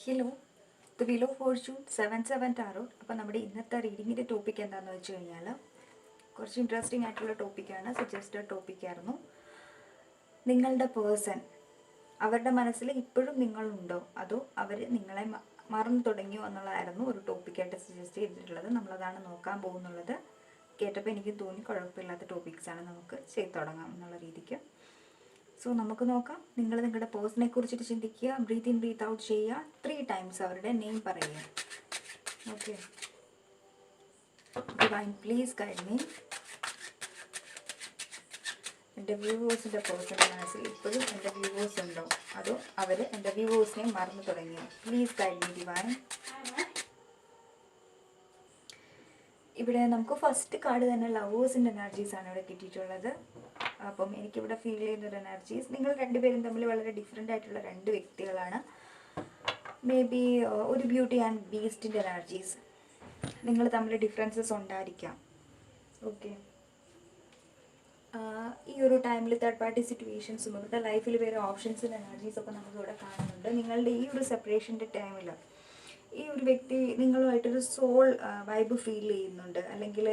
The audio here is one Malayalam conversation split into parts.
Hello, the wheel of Fortune 7/7 tarot. അപ്പോൾ നമ്മുടെ ഇന്നത്തെ റീഡിങ്ങിൻ്റെ ടോപ്പിക് എന്താണെന്ന് വെച്ച് കഴിഞ്ഞാൽ കുറച്ച് ഇൻട്രസ്റ്റിംഗ് ആയിട്ടുള്ള ടോപ്പിക്കാണ്. സജസ്റ്റഡ് ടോപ്പിക്കായിരുന്നു. നിങ്ങളുടെ പേഴ്സൺ, അവരുടെ മനസ്സിൽ ഇപ്പോഴും നിങ്ങളുണ്ടോ അതോ അവർ നിങ്ങളെ മറന്നു തുടങ്ങിയോ എന്നുള്ളതായിരുന്നു ഒരു ടോപ്പിക്കായിട്ട് സജസ്റ്റ് ചെയ്തിട്ടുള്ളത്. നമ്മളതാണ് നോക്കാൻ പോകുന്നുള്ളത്. കേട്ടപ്പോൾ എനിക്ക് തോന്നി കുഴപ്പമില്ലാത്ത ടോപ്പിക്സാണ്, നമുക്ക് ചെയ്തു തുടങ്ങാം എന്നുള്ള രീതിക്ക്. സോ നമുക്ക് നോക്കാം. നിങ്ങൾ നിങ്ങളുടെ പേഴ്സണെ കുറിച്ചിട്ട് ചിന്തിക്കുക, ബ്രീത്ത് ഇൻ ബ്രീത്ത് ഔട്ട് ചെയ്യുക, 3 ടൈംസ് അവരുടെ നെയിം പറയുക. Okay, divine please guide me. എൻ്റെ വ്യൂവേഴ്സിൻ്റെ പേഴ്സൻ്റെ മനസ്സിൽ ഇപ്പോഴും എൻ്റെ വ്യൂവേഴ്സ് ഉണ്ടോ അതോ അവർ എൻ്റെ വ്യൂവേഴ്സിനെ മറന്നു തുടങ്ങിയോ? Please guide me divine. ഇവിടെ നമുക്ക് ഫസ്റ്റ് കാർഡ് തന്നെ ലവേഴ്സിൻ്റെ എനർജീസാണ് ഇവിടെ കിട്ടിയിട്ടുള്ളത്. അപ്പം എനിക്കിവിടെ ഫീൽ ചെയ്യുന്നൊരു എനർജീസ്, നിങ്ങൾ രണ്ടുപേരും തമ്മിൽ വളരെ ഡിഫറെൻ്റ് ആയിട്ടുള്ള രണ്ട് വ്യക്തികളാണ്. മേ ബി ഒരു ബ്യൂട്ടി ആൻഡ് ബീസ്റ്റിൻ്റെ എനർജീസ്, നിങ്ങൾ തമ്മിൽ ഡിഫറൻസസ് ഉണ്ടായിരിക്കാം. ഓക്കെ, ഈ ഒരു ടൈമിൽ തേർഡ് പാർട്ടി സിറ്റുവേഷൻസും ഇവരുടെ ലൈഫിൽ വേറെ ഓപ്ഷൻസിൻ്റെ എനർജീസൊക്കെ നമുക്കിവിടെ കാണുന്നുണ്ട്. നിങ്ങളുടെ ഈ ഒരു സെപ്പറേഷൻ്റെ ടൈമിൽ ഈ ഒരു വ്യക്തി നിങ്ങളുമായിട്ടൊരു സോൾ വൈബ് ഫീൽ ചെയ്യുന്നുണ്ട്, അല്ലെങ്കിൽ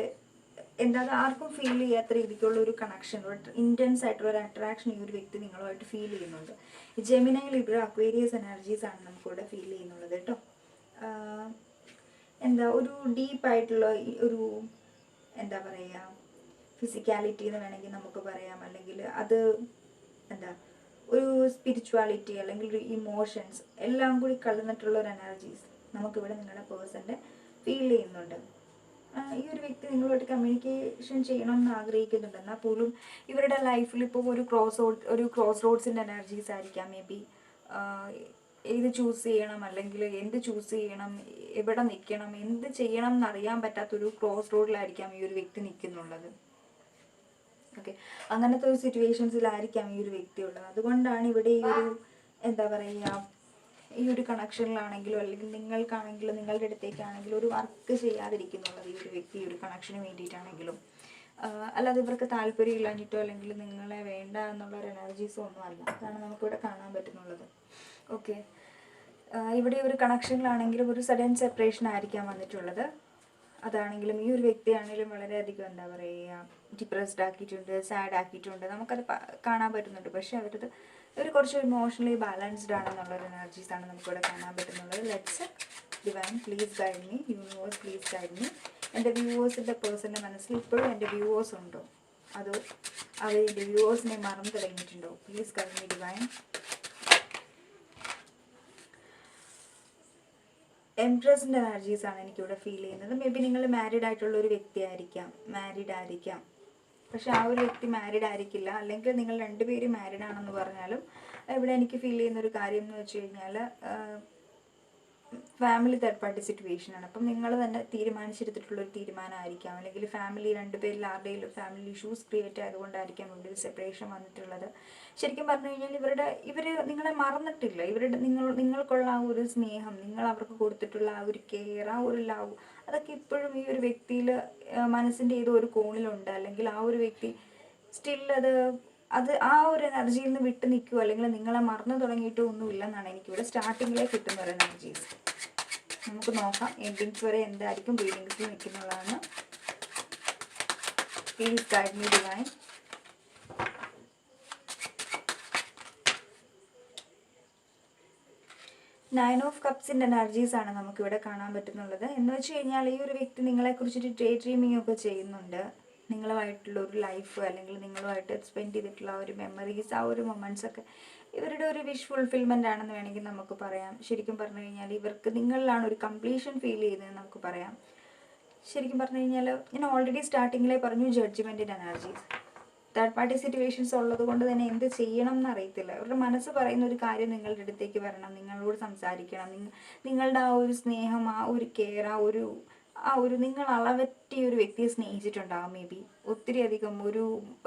എന്താ ആർക്കും ഫീൽ ചെയ്യാത്ത രീതിക്കുള്ള ഒരു കണക്ഷൻ, ഒരു ഇൻറ്റൻസ് ആയിട്ടുള്ള ഒരു അട്രാക്ഷൻ ഈ ഒരു വ്യക്തി നിങ്ങളുമായിട്ട് ഫീൽ ചെയ്യുന്നുണ്ട്. ജെമിനി, ലിബ്ര, അക്വേരിയസ് എനർജീസ് ആണ് നമുക്കിവിടെ ഫീൽ ചെയ്യുന്നുള്ളത് കേട്ടോ. എന്താ ഒരു ഡീപ്പായിട്ടുള്ള ഒരു എന്താ പറയുക, ഫിസിക്കാലിറ്റി എന്ന് വേണമെങ്കിൽ നമുക്ക് പറയാം, അല്ലെങ്കിൽ അത് എന്താ ഒരു സ്പിരിച്വാലിറ്റി അല്ലെങ്കിൽ ഒരു ഇമോഷൻസ് എല്ലാം കൂടി കലർന്നിട്ടുള്ള ഒരു എനർജീസ് നമുക്കിവിടെ നിങ്ങളുടെ പേഴ്സൻ്റെ ഫീൽ ചെയ്യുന്നുണ്ട്. ഈ ഒരു വ്യക്തി നിങ്ങളുമായിട്ട് കമ്മ്യൂണിക്കേഷൻ ചെയ്യണം എന്ന് ആഗ്രഹിക്കുന്നുണ്ട്. എന്നാൽ പോലും ഇവരുടെ ലൈഫിൽ ഇപ്പോൾ ഒരു ക്രോസ് റോഡ്സിൻ്റെ എനർജീസ് ആയിരിക്കാം. മേ ബി ഏത് ചൂസ് ചെയ്യണം, അല്ലെങ്കിൽ എന്ത് ചൂസ് ചെയ്യണം, എവിടെ നിൽക്കണം, എന്ത് ചെയ്യണം എന്നറിയാൻ പറ്റാത്തൊരു ക്രോസ് റോഡിലായിരിക്കാം ഈ ഒരു വ്യക്തി നിൽക്കുന്നുള്ളത്. ഓക്കെ, അങ്ങനത്തെ ഒരു സിറ്റുവേഷൻസിലായിരിക്കാം ഈ ഒരു വ്യക്തി ഉള്ളത്. അതുകൊണ്ടാണ് ഇവിടെ ഈ ഒരു എന്താ പറയുക, ഈ ഒരു കണക്ഷനിലാണെങ്കിലും അല്ലെങ്കിൽ നിങ്ങൾക്കാണെങ്കിലും നിങ്ങളുടെ അടുത്തേക്കാണെങ്കിലും ഒരു വർക്ക് ചെയ്യാതിരിക്കുന്നുള്ളത് ഈ ഒരു വ്യക്തി ഈ ഒരു കണക്ഷന് വേണ്ടിയിട്ടാണെങ്കിലും, അല്ലാതെ ഇവർക്ക് താല്പര്യം ഇല്ലാഞ്ഞിട്ടോ അല്ലെങ്കിൽ നിങ്ങളെ വേണ്ട എന്നുള്ളൊരു എനർജീസോ ഒന്നും അല്ല. അതാണ് നമുക്കിവിടെ കാണാൻ പറ്റുന്നുള്ളത്. ഓക്കെ, ഇവിടെ ഒരു കണക്ഷനിലാണെങ്കിലും ഒരു സഡൻ സെപ്പറേഷൻ ആയിരിക്കാം വന്നിട്ടുള്ളത്. അതാണെങ്കിലും ഈ ഒരു വ്യക്തിയാണെങ്കിലും വളരെയധികം എന്താ പറയുക, ഡിപ്രസ്ഡ് ആക്കിയിട്ടുണ്ട്, സാഡ് ആക്കിയിട്ടുണ്ട്, നമുക്കത് കാണാൻ പറ്റുന്നുണ്ട്. പക്ഷേ അവരത് ഒരു കുറച്ച് ഇമോഷണലി ബാലൻസ്ഡ് ആണെന്നുള്ളൊരു എനർജീസാണ് നമുക്കിവിടെ കാണാൻ പറ്റുന്നുള്ളത്. Let's divine please guide me, universe please guide me. എൻ്റെ വ്യൂവേഴ്സിൻ്റെ പേഴ്സൻ്റെ മനസ്സിൽ ഇപ്പോഴും എൻ്റെ വ്യൂവേഴ്സ് ഉണ്ടോ അതോ അവർ എൻ്റെ വ്യൂവേഴ്സിനെ മറന്നു തുടങ്ങിയിട്ടുണ്ടോ? Please guide me divine. എംപ്രസിൻ്റെ എനർജീസാണ് എനിക്കിവിടെ ഫീൽ ചെയ്യുന്നത്. മേ ബി നിങ്ങൾ മാരീഡ് ആയിട്ടുള്ള ഒരു വ്യക്തിയായിരിക്കാം, മാരീഡ് ആയിരിക്കാം. പക്ഷെ ആ ഒരു വ്യക്തി മാരീഡ് ആയിരിക്കില്ല, അല്ലെങ്കിൽ നിങ്ങൾ രണ്ടുപേരും മാരീഡ് ആണെന്ന് പറഞ്ഞാലും ഇവിടെ എനിക്ക് ഫീൽ ചെയ്യുന്നൊരു കാര്യം എന്ന് വെച്ച് കഴിഞ്ഞാൽ ഫാമിലി തേർഡ് പാർട്ടി സിറ്റുവേഷനാണ്. അപ്പം നിങ്ങൾ തന്നെ തീരുമാനിച്ചെടുത്തിട്ടുള്ളൊരു തീരുമാനമായിരിക്കാം, അല്ലെങ്കിൽ ഫാമിലി രണ്ടുപേരിൽ ആരുടെയും ഫാമിലി ഇഷ്യൂസ് ക്രിയേറ്റ് ആയതുകൊണ്ടായിരിക്കാം ഇവിടെ ഒരു സെപ്പറേഷൻ വന്നിട്ടുള്ളത്. ശരിക്കും പറഞ്ഞു കഴിഞ്ഞാൽ ഇവർ നിങ്ങളെ മറന്നിട്ടില്ല. നിങ്ങൾക്കുള്ള ആ ഒരു സ്നേഹം, നിങ്ങൾ അവർക്ക് കൊടുത്തിട്ടുള്ള ആ ഒരു കെയർ, ആ ഒരു ലവ്, അതൊക്കെ ഇപ്പോഴും ഈ ഒരു വ്യക്തിയിൽ മനസ്സിൻ്റെ ഏതോ ഒരു കോണിലുണ്ട്. അല്ലെങ്കിൽ ആ ഒരു വ്യക്തി സ്റ്റിൽ അത് ആ ഒരു എനർജിയിൽ നിന്ന് വിട്ട് നിൽക്കുമോ, അല്ലെങ്കിൽ നിങ്ങളെ മറന്നു തുടങ്ങിയിട്ടോ ഒന്നുമില്ലെന്നാണ് എനിക്കിവിടെ സ്റ്റാർട്ടിങ്ങിലേക്ക് കിട്ടുന്ന ഒരു എനർജീസ്. നമുക്ക് നോക്കാം എൻഡിങ്സ് വരെ എന്തായിരിക്കും റീഡിങ്സിൽ നിൽക്കുന്നുള്ളതാണ്. Please guide me divine. Nine of കപ്സിൻ്റെ എനർജീസാണ് നമുക്കിവിടെ കാണാൻ പറ്റുന്നുള്ളത്. എന്ന് വെച്ച് കഴിഞ്ഞാൽ ഈ ഒരു വ്യക്തി നിങ്ങളെക്കുറിച്ചിട്ട് ഡേ ഡ്രീമിംഗ് ഒക്കെ ചെയ്യുന്നുണ്ട്. നിങ്ങളുമായിട്ടുള്ള ഒരു ലൈഫ്, അല്ലെങ്കിൽ നിങ്ങളുമായിട്ട് സ്പെൻഡ് ചെയ്തിട്ടുള്ള ആ ഒരു മെമ്മറീസ്, ആ ഒരു മൊമെൻറ്റ്സൊക്കെ ഇവരുടെ ഒരു വിഷ് ഫുൾഫിൽമെൻ്റ് ആണെന്ന് വേണമെങ്കിൽ നമുക്ക് പറയാം. ശരിക്കും പറഞ്ഞു കഴിഞ്ഞാൽ ഇവർക്ക് നിങ്ങളിലാണ് ഒരു കംപ്ലീഷൻ ഫീൽ ചെയ്യുന്നതെന്ന് നമുക്ക് പറയാം. ശരിക്കും പറഞ്ഞു കഴിഞ്ഞാൽ ഞാൻ ഓൾറെഡി സ്റ്റാർട്ടിങ്ങിലേ പറഞ്ഞു, ജഡ്ജ്മെൻറ്റിൻ്റെ എനർജീസ്, തേർഡ് പാർട്ടി സിറ്റുവേഷൻസ് ഉള്ളത് കൊണ്ട് തന്നെ എന്ത് ചെയ്യണം എന്നറിയത്തില്ല. അവരുടെ മനസ്സ് പറയുന്ന ഒരു കാര്യം നിങ്ങളുടെ അടുത്തേക്ക് വരണം, നിങ്ങളോട് സംസാരിക്കണം, നിങ്ങളുടെ ആ ഒരു സ്നേഹം, ആ ഒരു കെയർ, ആ ഒരു നിങ്ങൾ അളവറ്റി ഒരു വ്യക്തിയെ സ്നേഹിച്ചിട്ടുണ്ടാകും. മേ ബി ഒത്തിരി അധികം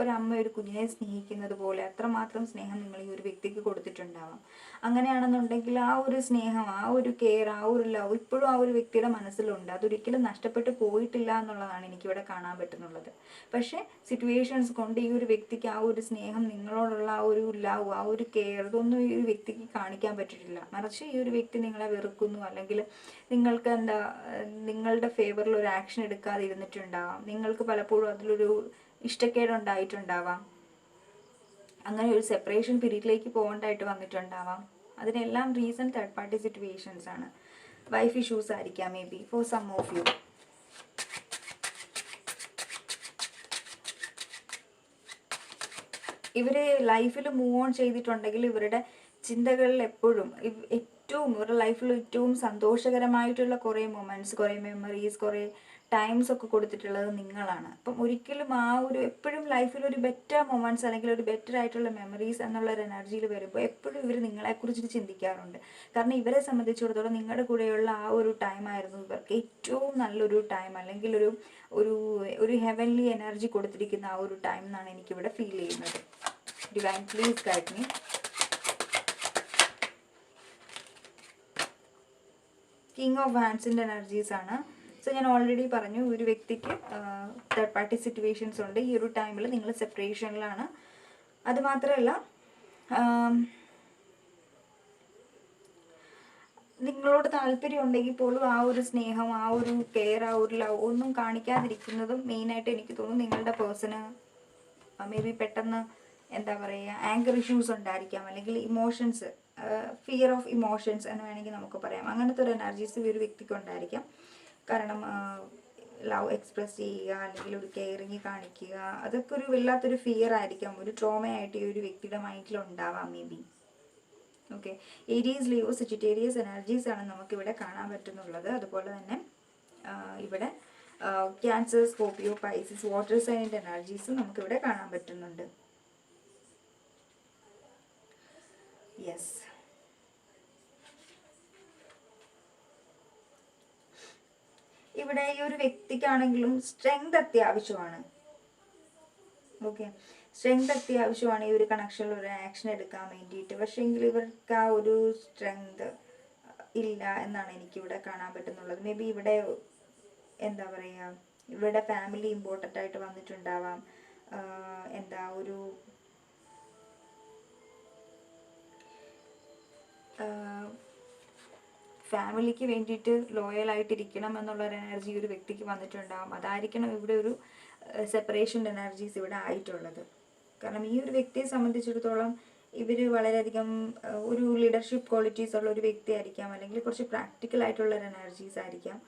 ഒരമ്മ ഒരു കുഞ്ഞിനെ സ്നേഹിക്കുന്നത് പോലെ അത്രമാത്രം സ്നേഹം നിങ്ങൾ ഈ ഒരു വ്യക്തിക്ക് കൊടുത്തിട്ടുണ്ടാവാം. അങ്ങനെയാണെന്നുണ്ടെങ്കിൽ ആ ഒരു സ്നേഹം, ആ ഒരു കെയർ, ആ ഒരു ലവ് ഇപ്പോഴും ആ ഒരു വ്യക്തിയുടെ മനസ്സിലുണ്ട്. അതൊരിക്കലും നഷ്ടപ്പെട്ടു പോയിട്ടില്ല എന്നുള്ളതാണ് എനിക്കിവിടെ കാണാൻ പറ്റുന്നുള്ളത്. പക്ഷേ സിറ്റുവേഷൻസ് കൊണ്ട് ഈ ഒരു വ്യക്തിക്ക് ആ ഒരു സ്നേഹം, നിങ്ങളോടുള്ള ആ ഒരു ലവ്, ആ ഒരു കെയർ, ഇതൊന്നും ഈ ഒരു വ്യക്തിക്ക് കാണിക്കാൻ പറ്റിയിട്ടില്ല. മറിച്ച് ഈ ഒരു വ്യക്തി നിങ്ങളെ വെറുക്കുന്നു, അല്ലെങ്കിൽ നിങ്ങൾക്ക് നിങ്ങളുടെ ഫേവറിൽ ഒരു ആക്ഷൻ എടുക്കാതെ ഇരുന്നിട്ടുണ്ടാവാം. നിങ്ങൾക്ക് പലപ്പോഴും അതിലൊരു ഇഷ്ടക്കേടുണ്ടായിട്ടുണ്ടാവാം. അങ്ങനെ ഒരു സെപ്പറേഷൻ പീരീഡിലേക്ക് പോകേണ്ടതായിട്ട് വന്നിട്ടുണ്ടാവാം. അതിനെല്ലാം റീസൺ തേർഡ് പാർട്ടി സിറ്റുവേഷൻസ് ആണ്. വൈഫ് ഇഷ്യൂസ് ആയിരിക്കാം maybe for some of you. ഇവർ ലൈഫിൽ മൂവ് ഓൺ ചെയ്തിട്ടുണ്ടെങ്കിൽ ഇവരുടെ ചിന്തകളിൽ എപ്പോഴും ഇവരുടെ ലൈഫിൽ ഏറ്റവും സന്തോഷകരമായിട്ടുള്ള കുറേ മൊമെൻറ്റ്സ്, കുറേ മെമ്മറീസ്, കുറേ ടൈംസ് ഒക്കെ കൊടുത്തിട്ടുള്ളത് നിങ്ങളാണ്. അപ്പം ഒരിക്കലും എപ്പോഴും ലൈഫിൽ ഒരു ബെറ്റർ മൊമെൻറ്റ്സ് അല്ലെങ്കിൽ ഒരു ബെറ്റർ ആയിട്ടുള്ള മെമ്മറീസ് എന്നുള്ളൊരു എനർജിയിൽ വരുമ്പോൾ എപ്പോഴും ഇവർ നിങ്ങളെക്കുറിച്ചിട്ട് ചിന്തിക്കാറുണ്ട്. കാരണം ഇവരെ സംബന്ധിച്ചിടത്തോളം നിങ്ങളുടെ കൂടെയുള്ള ആ ഒരു ടൈമായിരുന്നു ഇവർക്ക് ഏറ്റവും നല്ലൊരു ടൈം, അല്ലെങ്കിൽ ഒരു ഹെവൻലി എനർജി കൊടുത്തിരിക്കുന്ന ആ ഒരു ടൈം എന്നാണ് എനിക്കിവിടെ ഫീൽ ചെയ്യുന്നത്. Divine please guide me. King of ഹാൻഡ്സിൻ്റെ എനർജീസ് ആണ്. സോ ഞാൻ ഓൾറെഡി പറഞ്ഞു, ഒരു വ്യക്തിക്ക് തേർഡ് പാർട്ടി സിറ്റുവേഷൻസ് ഉണ്ട്. ഈ ഒരു ടൈമിൽ നിങ്ങൾ സെപ്പറേഷനിലാണ്. അതുമാത്രമല്ല നിങ്ങളോട് താല്പര്യം ഉണ്ടെങ്കിൽ പോലും ആ ഒരു സ്നേഹം, ആ ഒരു കെയർ, ആ ഒരു ലവ് ഒന്നും കാണിക്കാതിരിക്കുന്നതും മെയിനായിട്ട് എനിക്ക് തോന്നുന്നു നിങ്ങളുടെ പേഴ്സണ് മേ ബി പെട്ടെന്ന് ആങ്കർ ഇഷ്യൂസ് ഉണ്ടായിരിക്കാം, അല്ലെങ്കിൽ ഇമോഷൻസ്, ഫിയർ ഓഫ് ഇമോഷൻസ് എന്ന് വേണമെങ്കിൽ നമുക്ക് പറയാം. അങ്ങനത്തെ ഒരു എനർജീസ് ഈ ഒരു വ്യക്തിക്ക് ഉണ്ടായിരിക്കാം. കാരണം ലവ് എക്സ്പ്രസ് ചെയ്യുക, അല്ലെങ്കിൽ ഒരു കെയറിങ് കാണിക്കുക, അതൊക്കെ ഒരു വല്ലാത്തൊരു ഫിയർ ആയിരിക്കാം, ഒരു ട്രോമയായിട്ട് ഈ ഒരു വ്യക്തിയുടെ മൈൻഡിൽ ഉണ്ടാവാം may be. Okay, Aries, Leo, Sagittarius energies ആണ് നമുക്കിവിടെ കാണാൻ പറ്റുന്നുള്ളത്. അതുപോലെ തന്നെ ഇവിടെ ക്യാൻസർ, സ്കോർപ്പിയോ, പൈസിസ്, വാട്ടർ സൈനിൻ്റെ എനർജീസും നമുക്കിവിടെ കാണാൻ പറ്റുന്നുണ്ട്. യെസ്, ഇവിടെ ഈ ഒരു വ്യക്തിക്കാണെങ്കിലും സ്ട്രെങ്ത് അത്യാവശ്യമാണ്. ഓക്കെ, സ്ട്രെങ്ത് അത്യാവശ്യമാണ് ഈ ഒരു കണക്ഷനിൽ ഒരു ആക്ഷൻ എടുക്കാൻ വേണ്ടിയിട്ട്. പക്ഷേ എങ്കിൽ ഇവർക്ക് ആ ഒരു സ്ട്രെങ്ത് ഇല്ല എന്നാണ് എനിക്കിവിടെ കാണാൻ പറ്റുന്നുള്ളത്. മേ ബി ഇവിടെ ഇവരുടെ ഫാമിലി ഇമ്പോർട്ടൻ്റ് ആയിട്ട് വന്നിട്ടുണ്ടാവാം. ഫാമിലിക്ക് വേണ്ടിയിട്ട് ലോയൽ ആയിട്ടിരിക്കണം എന്നുള്ളൊരു എനർജി ഒരു വ്യക്തിക്ക് വന്നിട്ടുണ്ടാകും. അതായിരിക്കണം ഇവിടെ ഒരു സെപ്പറേഷൻ എനർജീസ് ഇവിടെ ആയിട്ടുള്ളത്. കാരണം ഈ ഒരു വ്യക്തിയെ സംബന്ധിച്ചിടത്തോളം ഇവർ വളരെയധികം ഒരു ലീഡർഷിപ്പ് ക്വാളിറ്റീസ് ഉള്ള ഒരു വ്യക്തി ആയിരിക്കാം, അല്ലെങ്കിൽ കുറച്ച് പ്രാക്ടിക്കൽ ആയിട്ടുള്ളൊരു എനർജീസ് ആയിരിക്കാം.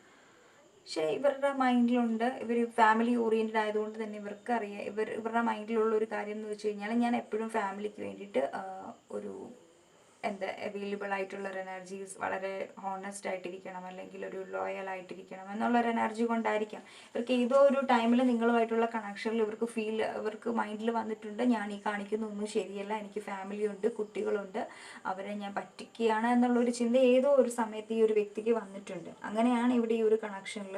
പക്ഷേ ഇവരുടെ മൈൻഡിലുണ്ട്, ഇവർ ഫാമിലി ഓറിയൻറ്റഡ് ആയതുകൊണ്ട് തന്നെ ഇവർക്കറിയാം, ഇവരുടെ മൈൻഡിലുള്ള ഒരു കാര്യം എന്ന് വെച്ച് കഴിഞ്ഞാൽ ഞാൻ എപ്പോഴും ഫാമിലിക്ക് വേണ്ടിയിട്ട് അവൈലബിൾ ആയിട്ടുള്ളൊരു എനർജീസ്, വളരെ ഹോണസ്റ്റ് ആയിട്ടിരിക്കണം, അല്ലെങ്കിൽ ഒരു ലോയൽ ആയിട്ടിരിക്കണം എന്നുള്ളൊരു എനർജി കൊണ്ടായിരിക്കാം ഇവർക്ക് ഏതോ ഒരു ടൈമിൽ നിങ്ങളുമായിട്ടുള്ള കണക്ഷനിൽ ഇവർക്ക് മൈൻഡിൽ വന്നിട്ടുണ്ട്, ഞാൻ ഈ കാണിക്കുന്നൊന്നും ശരിയല്ല, എനിക്ക് ഫാമിലി ഉണ്ട്, കുട്ടികളുണ്ട്, അവരെ ഞാൻ പറ്റിക്കുകയാണ് എന്നുള്ളൊരു ചിന്ത ഏതോ ഒരു സമയത്ത് ഈ ഒരു വ്യക്തിക്ക് വന്നിട്ടുണ്ട്. അങ്ങനെയാണ് ഇവിടെ ഈ ഒരു കണക്ഷനിൽ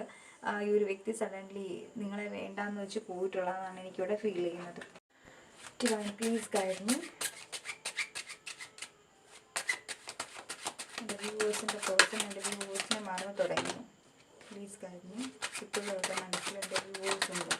ഈ ഒരു വ്യക്തി സഡൻലി നിങ്ങളെ വേണ്ടാന്ന് വെച്ച് പോയിട്ടുള്ളതെന്നാണ് എനിക്കിവിടെ ഫീൽ ചെയ്യുന്നത്. Please guide me. എൻ്റെ വ്യൂവേഴ്സിൻ്റെ പേഴ്സൺ എൻ്റെ വ്യൂവേഴ്സിനെ മറന്നു തുടങ്ങി. Please guide me. ഇപ്പോഴും അവരുടെ മനസ്സിൽ എൻ്റെ വ്യൂവേഴ്സ് ഉണ്ട്.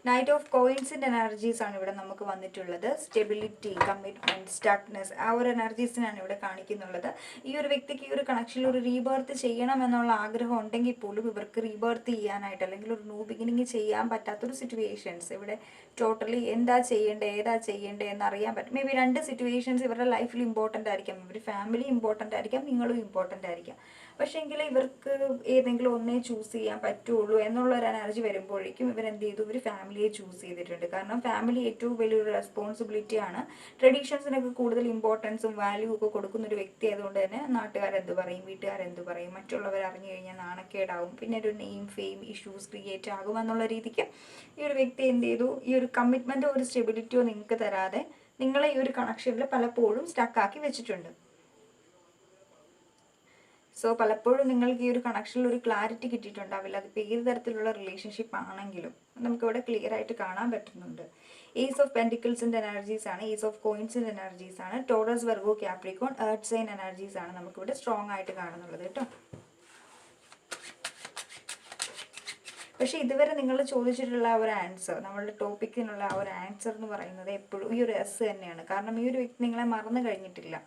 നൈറ്റ് ഓഫ് കോയിൻസിൻ്റെ എനർജീസ് ആണ് ഇവിടെ നമുക്ക് വന്നിട്ടുള്ളത്. സ്റ്റെബിലിറ്റി, കമ്മിറ്റ്മെൻറ്റ്, സ്റ്റക്നെസ്, ആ ഒരു എനർജീസിനാണ് ഇവിടെ കാണിക്കുന്നുള്ളത്. ഈ ഒരു വ്യക്തിക്ക് ഈ ഒരു കണക്ഷനിൽ ഒരു റീബർത്ത് ചെയ്യണം എന്നുള്ള ആഗ്രഹം ഉണ്ടെങ്കിൽ പോലും ഇവർക്ക് റീബർത്ത് ചെയ്യാനായിട്ട്, അല്ലെങ്കിൽ ഒരു ന്യൂ ബിഗിനിങ് ചെയ്യാൻ പറ്റാത്തൊരു സിറ്റുവേഷൻസ് ഇവിടെ ടോട്ടലി ഏതാ ചെയ്യേണ്ടത് എന്നറിയാൻ പറ്റും. മേ ബി രണ്ട് സിറ്റുവേഷൻസ് ഇവരുടെ ലൈഫിൽ ഇമ്പോർട്ടൻ്റ് ആയിരിക്കാം. ഇവർ ഫാമിലി ഇമ്പോർട്ടൻ്റ് ആയിരിക്കാം, നിങ്ങളും ഇമ്പോർട്ടൻ്റ് ആയിരിക്കാം. പക്ഷേ എങ്കിൽ ഇവർക്ക് ഏതെങ്കിലും ഒന്നേ ചൂസ് ചെയ്യാൻ പറ്റുള്ളൂ എന്നുള്ളൊരു എനർജി വരുമ്പോഴേക്കും ഇവരെന്ത് ചെയ്തു, ഇവർ ഫാമിലിയെ ചൂസ് ചെയ്തിട്ടുണ്ട്. കാരണം ഫാമിലി ഏറ്റവും വലിയൊരു റെസ്പോൺസിബിലിറ്റിയാണ്. ട്രഡീഷൻസിനൊക്കെ കൂടുതൽ ഇമ്പോർട്ടൻസും വാല്യൂ ഒക്കെ കൊടുക്കുന്ന ഒരു വ്യക്തി ആയതുകൊണ്ട് തന്നെ നാട്ടുകാരെന്ത് പറയും, വീട്ടുകാരെന്ത് പറയും, മറ്റുള്ളവർ അറിഞ്ഞു കഴിഞ്ഞാൽ നാണക്കേടാവും, പിന്നെ ഒരു നെയിം ഫെയിം ഇഷ്യൂസ് ക്രിയേറ്റ് ആകും എന്നുള്ള രീതിക്ക് ഈ ഒരു വ്യക്തി എന്ത് ചെയ്തു, ഈ ഒരു കമ്മിറ്റ്മെൻറ്റോ ഒരു സ്റ്റെബിലിറ്റിയോ നിങ്ങൾക്ക് തരാതെ നിങ്ങളെ ഈ ഒരു കണക്ഷനിൽ പലപ്പോഴും സ്റ്റക്കാക്കി വെച്ചിട്ടുണ്ട്. സോ പലപ്പോഴും നിങ്ങൾക്ക് ഈ ഒരു കണക്ഷനിൽ ഒരു ക്ലാരിറ്റി കിട്ടിയിട്ടുണ്ടാവില്ല. അതിപ്പോൾ ഏത് തരത്തിലുള്ള റിലേഷൻഷിപ്പ് ആണെങ്കിലും നമുക്കിവിടെ ക്ലിയർ ആയിട്ട് കാണാൻ പറ്റുന്നുണ്ട്. ഏസ് ഓഫ് പെൻറ്റിക്കിൾസിൻ്റെ എനർജീസ് ആണ്, ഏസ് ഓഫ് കോയിൻസിൻ്റെ എനർജീസ് ആണ്, Taurus, Virgo, Capricorn, earth sign energies ആണ് നമുക്കിവിടെ സ്ട്രോങ് ആയിട്ട് കാണുന്നുള്ളത് കേട്ടോ. പക്ഷേ ഇതുവരെ നിങ്ങൾ ചോദിച്ചിട്ടുള്ള ആ ഒരു ആൻസർ, നമ്മളുടെ ടോപ്പിക്കിനുള്ള ആ ഒരു ആൻസർ എന്ന് പറയുന്നത് എപ്പോഴും ഈ ഒരു എസ് തന്നെയാണ്. കാരണം ഈ ഒരു വ്യക്തി നിങ്ങളെ മറന്നു കഴിഞ്ഞിട്ടില്ല.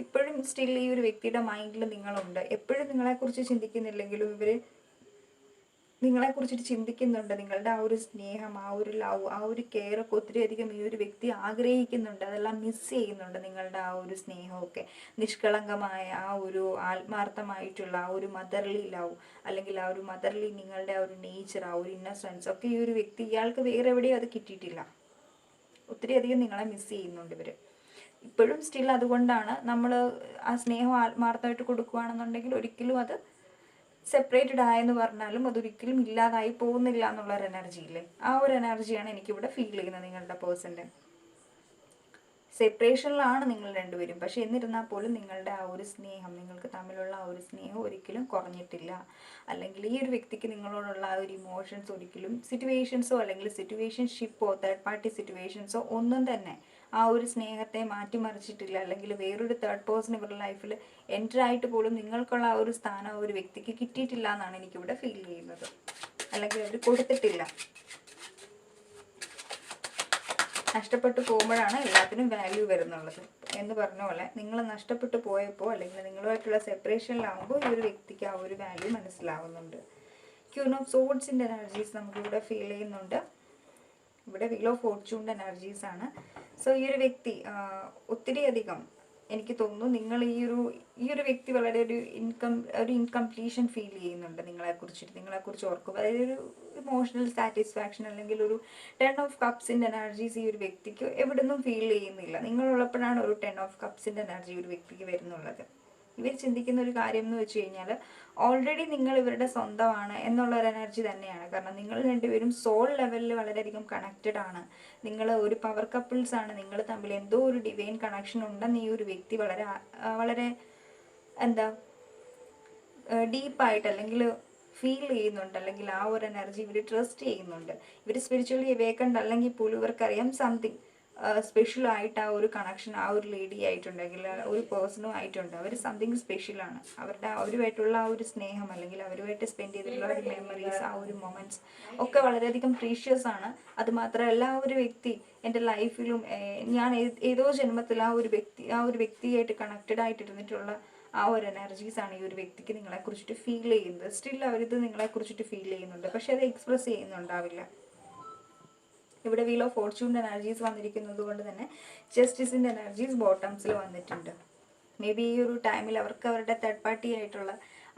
ഇപ്പോഴും സ്റ്റിൽ ഈ ഒരു വ്യക്തിയുടെ മൈൻഡിൽ നിങ്ങളുണ്ട്. എപ്പോഴും നിങ്ങളെക്കുറിച്ച് ചിന്തിക്കുന്നില്ലെങ്കിലും ഇവർ നിങ്ങളെക്കുറിച്ചിട്ട് ചിന്തിക്കുന്നുണ്ട്. നിങ്ങളുടെ ആ ഒരു സ്നേഹം, ആ ഒരു ലവ്, ആ ഒരു കെയർ ഒക്കെ ഒത്തിരിയധികം ഈ ഒരു വ്യക്തി ആഗ്രഹിക്കുന്നുണ്ട്. അതെല്ലാം മിസ് ചെയ്യുന്നുണ്ട്. നിങ്ങളുടെ ആ ഒരു സ്നേഹമൊക്കെ, നിഷ്കളങ്കമായ ആ ഒരു ആത്മാർത്ഥമായിട്ടുള്ള ആ ഒരു മദർലി ലവ്, അല്ലെങ്കിൽ ആ ഒരു മദർലി നിങ്ങളുടെ ആ ഒരു നേച്ചർ, ആ ഒരു ഇന്നസെൻസ് ഒക്കെ ഈ ഒരു വ്യക്തി, ഇയാൾക്ക് വേറെ എവിടെയും അത് കിട്ടിയിട്ടില്ല. ഒത്തിരിയധികം നിങ്ങളെ മിസ് ചെയ്യുന്നുണ്ട് ഇവർ ഇപ്പോഴും സ്റ്റിൽ. അതുകൊണ്ടാണ് നമ്മൾ ആ സ്നേഹം ആത്മാർത്ഥമായിട്ട് കൊടുക്കുകയാണെന്നുണ്ടെങ്കിൽ ഒരിക്കലും അത് സെപ്പറേറ്റഡ് ആയെന്ന് പറഞ്ഞാലും അതൊരിക്കലും ഇല്ലാതായി പോകുന്നില്ല എന്നുള്ളൊരു എനർജി ഇല്ലേ, ആ ഒരു എനർജിയാണ് എനിക്കിവിടെ ഫീൽ ചെയ്യുന്നത്. നിങ്ങളുടെ പേഴ്സൻ്റെ സെപ്പറേഷനിലാണ് നിങ്ങൾ രണ്ടുപേരും, പക്ഷെ എന്നിരുന്നാൽ പോലും നിങ്ങളുടെ ആ ഒരു സ്നേഹം, നിങ്ങൾക്ക് തമ്മിലുള്ള ആ ഒരു സ്നേഹം ഒരിക്കലും കുറഞ്ഞിട്ടില്ല. അല്ലെങ്കിൽ ഈ ഒരു വ്യക്തിക്ക് നിങ്ങളോടുള്ള ആ ഒരു ഇമോഷൻസ് ഒരിക്കലും സിറ്റുവേഷൻസോ അല്ലെങ്കിൽ സിറ്റുവേഷൻഷിപ്പോ തേർഡ് പാർട്ടി സിറ്റുവേഷൻസോ ഒന്നും തന്നെ ആ ഒരു സ്നേഹത്തെ മാറ്റിമറിച്ചിട്ടില്ല. അല്ലെങ്കിൽ വേറൊരു തേർഡ് പേഴ്സൺ ഇവരുടെ ലൈഫിൽ എൻ്റർ ആയിട്ട് പോലും നിങ്ങൾക്കുള്ള ആ ഒരു സ്ഥാനം ആ ഒരു വ്യക്തിക്ക് കിട്ടിയിട്ടില്ല എന്നാണ് എനിക്കിവിടെ ഫീൽ ചെയ്യുന്നത്. അല്ലെങ്കിൽ അവർ കൊടുത്തിട്ടില്ല. നഷ്ടപ്പെട്ടു പോകുമ്പോഴാണ് എല്ലാത്തിനും വാല്യൂ വരുന്നുള്ളത് എന്ന് പറഞ്ഞ പോലെ, നിങ്ങൾ നഷ്ടപ്പെട്ടു പോയപ്പോൾ അല്ലെങ്കിൽ നിങ്ങളുമായിട്ടുള്ള സെപ്പറേഷനിലാവുമ്പോൾ ഈ ഒരു വ്യക്തിക്ക് ആ ഒരു വാല്യൂ മനസ്സിലാവുന്നുണ്ട്. ക്യൂൻ ഓഫ് സോഡ്സിൻ്റെ എനർജീസ് നമുക്കിവിടെ ഫീൽ ചെയ്യുന്നുണ്ട്. ഇവിടെ വീൽ ഓഫ് ഫോർച്യൂണിൻ്റെ എനർജീസ് ആണ്. സോ ഈ ഒരു വ്യക്തി ഒത്തിരിയധികം എനിക്ക് തോന്നുന്നു നിങ്ങൾ ഈ ഒരു വ്യക്തി വളരെ ഒരു ഇൻകംപ്ലീഷൻ ഫീൽ ചെയ്യുന്നുണ്ട് നിങ്ങളെക്കുറിച്ച് ഓർക്കുമ്പോൾ. അതായത് ഒരു ഇമോഷണൽ സാറ്റിസ്ഫാക്ഷൻ അല്ലെങ്കിൽ ഒരു 10 ഓഫ് കപ്സിൻ്റെ എനർജീസ് ഈ ഒരു വ്യക്തിക്ക് എവിടെ നിന്നും ഫീൽ ചെയ്യുന്നില്ല. നിങ്ങളുള്ളപ്പോഴാണ് ഒരു 10 ഓഫ് കപ്സിൻ്റെ എനർജി ഒരു വ്യക്തിക്ക് വരുന്നുള്ളത്. ഇവർ ചിന്തിക്കുന്ന ഒരു കാര്യം എന്ന് വെച്ച് കഴിഞ്ഞാൽ ഓൾറെഡി നിങ്ങൾ ഇവരുടെ സ്വന്തമാണ് എന്നുള്ള ഒരു എനർജി തന്നെയാണ്. കാരണം നിങ്ങൾ രണ്ടുപേരും സോൾ ലെവലിൽ വളരെയധികം കണക്റ്റഡ് ആണ്. നിങ്ങൾ ഒരു പവർ കപ്പിൾസ് ആണ്. നിങ്ങൾ തമ്മിൽ എന്തോ ഒരു ഡിവൈൻ കണക്ഷൻ ഉണ്ടെന്ന് ഈ ഒരു വ്യക്തി വളരെ എന്താ ഡീപ്പായിട്ട് അല്ലെങ്കിൽ ഫീൽ ചെയ്യുന്നുണ്ട്. അല്ലെങ്കിൽ ആ ഒരു എനർജി ഇവർ ട്രസ്റ്റ് ചെയ്യുന്നുണ്ട്. ഇവർ സ്പിരിച്വലി അവേക്കൻഡ് അല്ലെങ്കിൽ പോലും ഇവർക്കറിയാം സംതിങ് സ്പെഷ്യൽ ആയിട്ട് ആ ഒരു കണക്ഷൻ ആ ഒരു ലേഡി ആയിട്ടുണ്ടെങ്കിൽ ഒരു പേഴ്സണും ആയിട്ടുണ്ട്. അവർ സംതിങ് സ്പെഷ്യലാണ്. അവരുമായിട്ടുള്ള ആ ഒരു സ്നേഹം അല്ലെങ്കിൽ അവരുമായിട്ട് സ്പെൻഡ് ചെയ്തിട്ടുള്ള ഒരു മെമ്മറീസ്, ആ ഒരു മൊമെന്റ്സ് ഒക്കെ വളരെയധികം പ്രീഷ്യസ് ആണ്. അതുമാത്രമല്ല ആ ഒരു വ്യക്തി എൻ്റെ ലൈഫിലും ഞാൻ ഏതോ ജന്മത്തിൽ ആ ഒരു വ്യക്തിയായിട്ട് കണക്റ്റഡ് ആയിട്ടിരുന്നിട്ടുള്ള ആ ഒരു എനർജീസ് ആണ് ഈ ഒരു വ്യക്തിക്ക് നിങ്ങളെക്കുറിച്ചിട്ട് ഫീൽ ചെയ്യുന്നത്. സ്റ്റിൽ അവരിത് നിങ്ങളെക്കുറിച്ചിട്ട് ഫീൽ ചെയ്യുന്നുണ്ട്, പക്ഷെ അത് എക്സ്പ്രസ് ചെയ്യുന്നുണ്ടാവില്ല. ഇവിടെ വീൽ ഓഫ് ഫോർച്യൂണിൻ്റെ എനർജീസ് വന്നിരിക്കുന്നത് കൊണ്ട് തന്നെ ജസ്റ്റിസിൻ്റെ എനർജീസ് ബോട്ടംസിൽ വന്നിട്ടുണ്ട്. മേ ബി ഈ ഒരു ടൈമിൽ അവർക്ക് അവരുടെ തേർഡ് പാർട്ടി ആയിട്ടുള്ള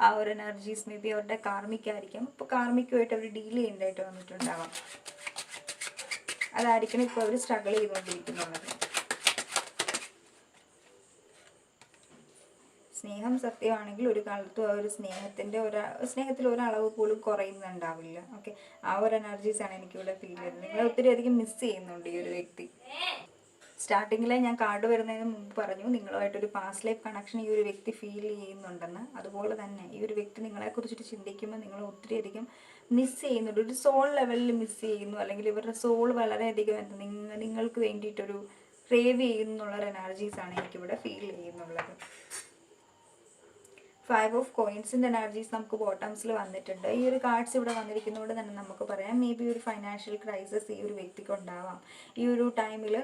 ആ ഒരു എനർജീസ് മേ ബി അവരുടെ കാർമിക്കായിരിക്കും. ഇപ്പോൾ കാർമിക്കുമായിട്ട് അവർ ഡീൽ ചെയ്യേണ്ടതായിട്ട് വന്നിട്ടുണ്ടാവാം. അതായിരിക്കണം ഇപ്പോൾ അവർ സ്ട്രഗിൾ ചെയ്തുകൊണ്ടിരിക്കുന്നുള്ളത്. സ്നേഹം സത്യമാണെങ്കിൽ ഒരു കാലത്തും ആ ഒരു സ്നേഹത്തിൽ ഒരളവ് പോലും കുറയുന്നുണ്ടാവില്ല. ഓക്കെ, ആ ഒരു എനർജീസാണ് എനിക്കിവിടെ ഫീൽ ചെയ്യുന്നത്. നിങ്ങളെ ഒത്തിരി അധികം മിസ് ചെയ്യുന്നുണ്ട് ഈ ഒരു വ്യക്തി. സ്റ്റാർട്ടിങ്ങിലെ ഞാൻ കാർഡ് വരുന്നതിന് മുമ്പ് പറഞ്ഞു നിങ്ങളുമായിട്ടൊരു പാസ്റ്റ് ലൈഫ് കണക്ഷൻ ഈ ഒരു വ്യക്തി ഫീൽ ചെയ്യുന്നുണ്ടെന്ന്. അതുപോലെ തന്നെ ഈ ഒരു വ്യക്തി നിങ്ങളെക്കുറിച്ചിട്ട് ചിന്തിക്കുമ്പോൾ നിങ്ങൾ ഒത്തിരിയധികം മിസ് ചെയ്യുന്നുണ്ട്. ഒരു സോൾ ലെവലിൽ മിസ് ചെയ്യുന്നു. അല്ലെങ്കിൽ ഇവരുടെ സോൾ വളരെയധികം നിങ്ങൾക്ക് വേണ്ടിയിട്ടൊരു ക്രേവ് ചെയ്യുന്നു എന്നുള്ളൊരു എനർജീസാണ് എനിക്കിവിടെ ഫീൽ ചെയ്യുന്നുള്ളത്. 5 ഓഫ് കോയിൻസിൻ്റെ എനർജീസ് നമുക്ക് ബോട്ടംസിൽ വന്നിട്ടുണ്ട്. ഈ ഒരു കാർഡ്സ് ഇവിടെ വന്നിരിക്കുന്നതുകൊണ്ട് തന്നെ നമുക്ക് പറയാം മേ ബി ഒരു ഫൈനാൻഷ്യൽ ക്രൈസിസ് ഈ ഒരു വ്യക്തിക്ക് ഉണ്ടാവാം ഈ ഒരു ടൈമിൽ.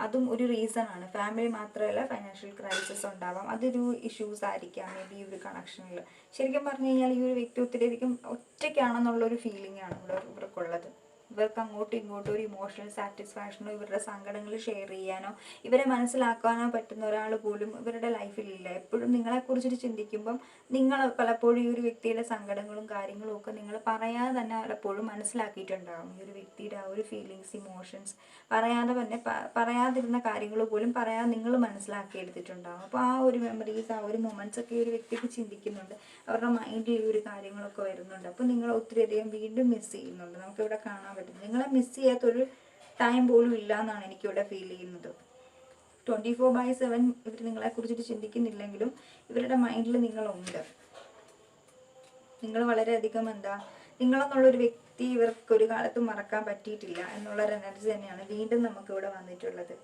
അതും ഒരു റീസൺ ആണ്. ഫാമിലി മാത്രമല്ല, ഫൈനാൻഷ്യൽ ക്രൈസിസ് ഉണ്ടാവാം. അതൊരു ഇഷ്യൂസ് ആയിരിക്കാം മേ ബി ഈ ഒരു കണക്ഷനിൽ. ശരിക്കും പറഞ്ഞു കഴിഞ്ഞാൽ ഈ ഒരു വ്യക്തി ഒത്തിരിയധികം ഒറ്റയ്ക്കാണെന്നുള്ളൊരു ഫീലിംഗ് ആണ് ഇവർക്കുള്ളത്. ഇവർക്ക് അങ്ങോട്ടും ഇങ്ങോട്ടും ഒരു ഇമോഷണൽ സാറ്റിസ്ഫാക്ഷനോ ഇവരുടെ സങ്കടങ്ങൾ ഷെയർ ചെയ്യാനോ ഇവരെ മനസ്സിലാക്കാനോ പറ്റുന്ന ഒരാൾ പോലും ഇവരുടെ ലൈഫിലില്ല. എപ്പോഴും നിങ്ങളെക്കുറിച്ചിട്ട് ചിന്തിക്കുമ്പം നിങ്ങൾ പലപ്പോഴും ഈ ഒരു വ്യക്തിയുടെ സങ്കടങ്ങളും കാര്യങ്ങളും ഒക്കെ നിങ്ങൾ പറയാതെ തന്നെ പലപ്പോഴും മനസ്സിലാക്കിയിട്ടുണ്ടാകും. ഈ ഒരു വ്യക്തിയുടെ ആ ഒരു ഫീലിങ്സ്, ഇമോഷൻസ് പറയാതിരുന്ന കാര്യങ്ങൾ പോലും പറയാതെ നിങ്ങൾ മനസ്സിലാക്കി എടുത്തിട്ടുണ്ടാകും. അപ്പോൾ ആ ഒരു മെമ്മറീസ്, ആ ഒരു മൊമെന്റ്സ് ഒക്കെ ഈ ഒരു വ്യക്തിക്ക് ചിന്തിക്കുന്നുണ്ട്. അവരുടെ മൈൻഡിൽ ഈ ഒരു കാര്യങ്ങളൊക്കെ വരുന്നുണ്ട്. അപ്പോൾ നിങ്ങൾ ഒത്തിരിയധികം വീണ്ടും മിസ് ചെയ്യുന്നുണ്ട്. നമുക്കിവിടെ കാണാൻ പറ്റും നിങ്ങളെ മിസ് ചെയ്യാത്തൊരു ടൈം പോലും ഇല്ല എന്നാണ് എനിക്കിവിടെ ഫീൽ ചെയ്യുന്നത്. 24/7 ഇവർ നിങ്ങളെക്കുറിച്ചിട്ട് ചിന്തിക്കുന്നില്ലെങ്കിലും ഇവരുടെ മൈൻഡിൽ നിങ്ങളുണ്ട്. നിങ്ങൾ വളരെയധികം നിങ്ങളെന്നുള്ളൊരു വ്യക്തി ഇവർക്ക് ഒരു കാലത്തും മറക്കാൻ പറ്റിയിട്ടില്ല എന്നുള്ളൊരു എനർജി തന്നെയാണ് വീണ്ടും നമുക്ക് ഇവിടെ വന്നിട്ടുള്ളത്.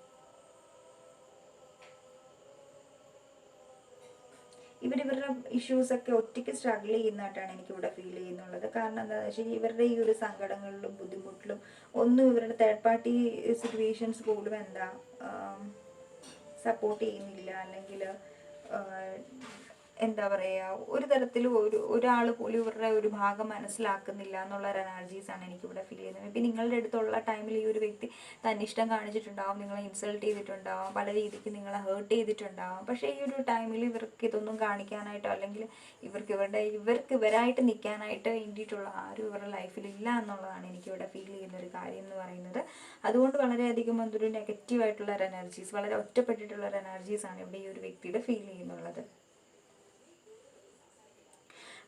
ഇവരുടെ ഇഷ്യൂസൊക്കെ ഒറ്റയ്ക്ക് സ്ട്രഗിൾ ചെയ്യുന്നതായിട്ടാണ് എനിക്കിവിടെ ഫീൽ ചെയ്യുന്നുള്ളത്. കാരണം എന്താണെന്ന് വെച്ചാൽ ഇവരുടെ ഈ ഒരു സങ്കടങ്ങളിലും ബുദ്ധിമുട്ടിലും ഒന്നും ഇവരുടെ തേർഡ് പാർട്ടി സിറ്റുവേഷൻസ് പോലും സപ്പോർട്ട് ചെയ്യുന്നില്ല. അല്ലെങ്കിൽ എന്താ പറയുക, ഒരു തരത്തിലും ഒരാൾ പോലും ഇവരുടെ ഒരു ഭാഗം മനസ്സിലാക്കുന്നില്ല എന്നുള്ള ഒരു എനർജീസാണ് എനിക്കിവിടെ ഫീൽ ചെയ്യുന്നത്. ഇപ്പം നിങ്ങളുടെ അടുത്തുള്ള ടൈമിൽ ഈ ഒരു വ്യക്തി തന്നിഷ്ടം കാണിച്ചിട്ടുണ്ടാവും, നിങ്ങളെ ഇൻസൾട്ട് ചെയ്തിട്ടുണ്ടാവും, പല രീതിക്ക് നിങ്ങളെ ഹേർട്ട് ചെയ്തിട്ടുണ്ടാവും. പക്ഷേ ഈ ഒരു ടൈമിൽ ഇവർക്ക് ഇതൊന്നും കാണിക്കാനായിട്ടോ അല്ലെങ്കിൽ ഇവർക്ക് ഇവരായിട്ട് നിൽക്കാനായിട്ട് വേണ്ടിയിട്ടുള്ള ആരും ഇവരുടെ ലൈഫിൽ ഇല്ല എന്നുള്ളതാണ് എനിക്കിവിടെ ഫീൽ ചെയ്യുന്ന ഒരു കാര്യം എന്ന് പറയുന്നത്. അതുകൊണ്ട് വളരെയധികം എന്തൊരു നെഗറ്റീവായിട്ടുള്ള ഒരു എനർജീസ്, വളരെ ഒറ്റപ്പെട്ടിട്ടുള്ള ഒരു എനർജീസാണ് ഇവിടെ ഈ ഒരു വ്യക്തിയുടെ ഫീൽ ചെയ്യുന്നുള്ളത്.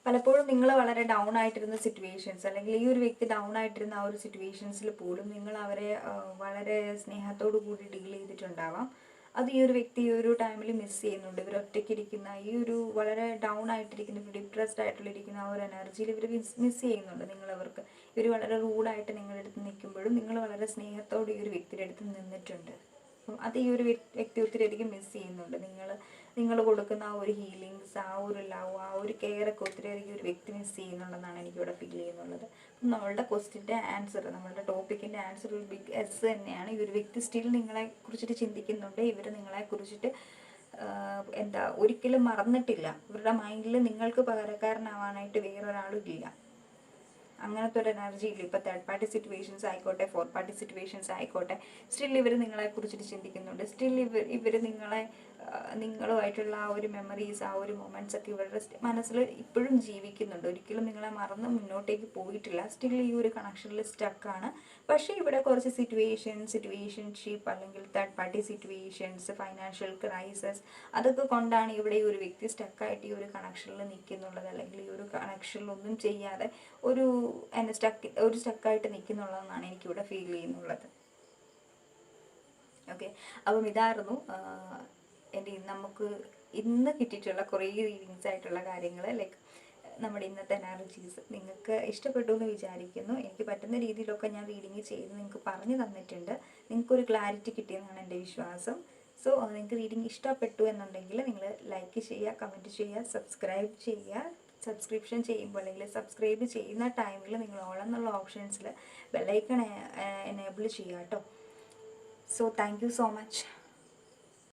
പലപ്പോഴും നിങ്ങൾ വളരെ ഡൗൺ ആയിട്ടിരുന്ന സിറ്റുവേഷൻസ്, അല്ലെങ്കിൽ ഈ ഒരു വ്യക്തി ഡൗൺ ആയിട്ടിരുന്ന ആ ഒരു സിറ്റുവേഷൻസിൽ പോലും നിങ്ങൾ അവരെ വളരെ സ്നേഹത്തോടു കൂടി ഡീൽ ചെയ്തിട്ടുണ്ടാവാം. അത് ഈ ഒരു വ്യക്തി ഈ ഒരു ടൈമിൽ മിസ് ചെയ്യുന്നുണ്ട്. ഇവർ ഒറ്റയ്ക്കിരിക്കുന്ന ഈ ഒരു വളരെ ഡൗൺ ആയിട്ടിരിക്കുന്ന, ഡിപ്രസ്ഡ് ആയിട്ടുള്ളിരിക്കുന്ന ആ ഒരു എനർജിയിൽ ഇവർ മിസ് ചെയ്യുന്നുണ്ട് നിങ്ങളവർക്ക്. ഇവർ വളരെ റൂഡായിട്ട് നിങ്ങളുടെ അടുത്ത് നിൽക്കുമ്പോഴും നിങ്ങൾ വളരെ സ്നേഹത്തോടെ ഈ ഒരു വ്യക്തിയുടെ അടുത്ത് നിന്നിട്ടുണ്ട്. അപ്പം അത് ഈ ഒരു വ്യക്തി ഒത്തിരി അധികം മിസ് ചെയ്യുന്നുണ്ട്. നിങ്ങൾ കൊടുക്കുന്ന ആ ഒരു ഹീലിങ്സ്, ആ ഒരു ലവ്, ആ ഒരു കെയർ ഒക്കെ ഒത്തിരി അധികം ഒരു വ്യക്തി മിസ് ചെയ്യുന്നുണ്ടെന്നാണ് എനിക്കിവിടെ ഫീൽ ചെയ്യുന്നുള്ളത്. അപ്പം നമ്മളുടെ ക്വസ്റ്റ്യൻ്റെ ആൻസർ, നമ്മളുടെ ടോപ്പിക്കിൻ്റെ ആൻസർ ഒരു ബിഗ് എസ് തന്നെയാണ്. ഈ ഒരു വ്യക്തി സ്റ്റിൽ നിങ്ങളെ കുറിച്ചിട്ട് ചിന്തിക്കുന്നുണ്ട്. ഇവർ നിങ്ങളെ കുറിച്ചിട്ട് ഒരിക്കലും മറന്നിട്ടില്ല. ഇവരുടെ മൈൻഡിൽ നിങ്ങൾക്ക് പകരക്കാരനാവാനായിട്ട് വേറൊരാളും ഇല്ല. അങ്ങനത്തെ ഒരു എനർജി ഇല്ല. ഇപ്പോൾ തേർഡ് പാർട്ടി സിറ്റുവേഷൻസ് ആയിക്കോട്ടെ, ഫോർത്ത് പാർട്ടി സിറ്റുവേഷൻസ് ആയിക്കോട്ടെ, സ്റ്റിൽ ഇവർ നിങ്ങളെ കുറിച്ചിട്ട് ചിന്തിക്കുന്നുണ്ട്. സ്റ്റിൽ ഇവർ നിങ്ങളുമായിട്ടുള്ള ആ ഒരു മെമ്മറീസ്, ആ ഒരു മൊമെൻറ്റ്സ് ഒക്കെ ഇവരുടെ മനസ്സിൽ ഇപ്പോഴും ജീവിക്കുന്നുണ്ട്. ഒരിക്കലും നിങ്ങളെ മറന്ന് മുന്നോട്ടേക്ക് പോയിട്ടില്ല. സ്റ്റിൽ ഈ ഒരു കണക്ഷനിൽ സ്റ്റക്കാണ്. പക്ഷേ ഇവിടെ കുറച്ച് സിറ്റുവേഷൻഷിപ്പ് അല്ലെങ്കിൽ third party situations, financial crisis, അതൊക്കെ കൊണ്ടാണ് ഇവിടെ ഈ ഒരു വ്യക്തി സ്റ്റക്കായിട്ട് ഈ ഒരു കണക്ഷനിൽ നിൽക്കുന്നുള്ളത്. അല്ലെങ്കിൽ ഈ ഒരു കണക്ഷനിലൊന്നും ചെയ്യാതെ ഒരു സ്റ്റക്കായിട്ട് നിൽക്കുന്നുള്ളതെന്നാണ് എനിക്കിവിടെ ഫീൽ ചെയ്യുന്നുള്ളത്. ഓക്കെ, അപ്പം ഇതായിരുന്നു നമുക്ക് ഇന്ന് കിട്ടിയിട്ടുള്ള കുറേ റീഡിങ്സ് ആയിട്ടുള്ള കാര്യങ്ങൾ. ലൈക്ക് നമ്മുടെ ഇന്നത്തെ എനർജീസ് നിങ്ങൾക്ക് ഇഷ്ടപ്പെട്ടു എന്ന് വിചാരിക്കുന്നു. എനിക്ക് പറ്റുന്ന രീതിയിലൊക്കെ ഞാൻ റീഡിങ് ചെയ്ത് നിങ്ങൾക്ക് പറഞ്ഞു തന്നിട്ടുണ്ട്. നിങ്ങൾക്കൊരു ക്ലാരിറ്റി കിട്ടിയെന്നാണ് എൻ്റെ വിശ്വാസം. സോ നിങ്ങൾക്ക് റീഡിങ് ഇഷ്ടപ്പെട്ടു എന്നുണ്ടെങ്കിൽ നിങ്ങൾ ലൈക്ക് ചെയ്യുക, കമൻറ്റ് ചെയ്യുക, സബ്സ്ക്രൈബ് ചെയ്യുക. സബ്സ്ക്രിപ്ഷൻ ചെയ്യുമ്പോൾ അല്ലെങ്കിൽ സബ്സ്ക്രൈബ് ചെയ്യുന്ന ടൈമിൽ നിങ്ങൾ ഓൾ എന്നുള്ള ഓപ്ഷൻസിൽ ബെല്ലൈക്കൺ എനേബിൾ ചെയ്യുക കേട്ടോ. So thank you so much.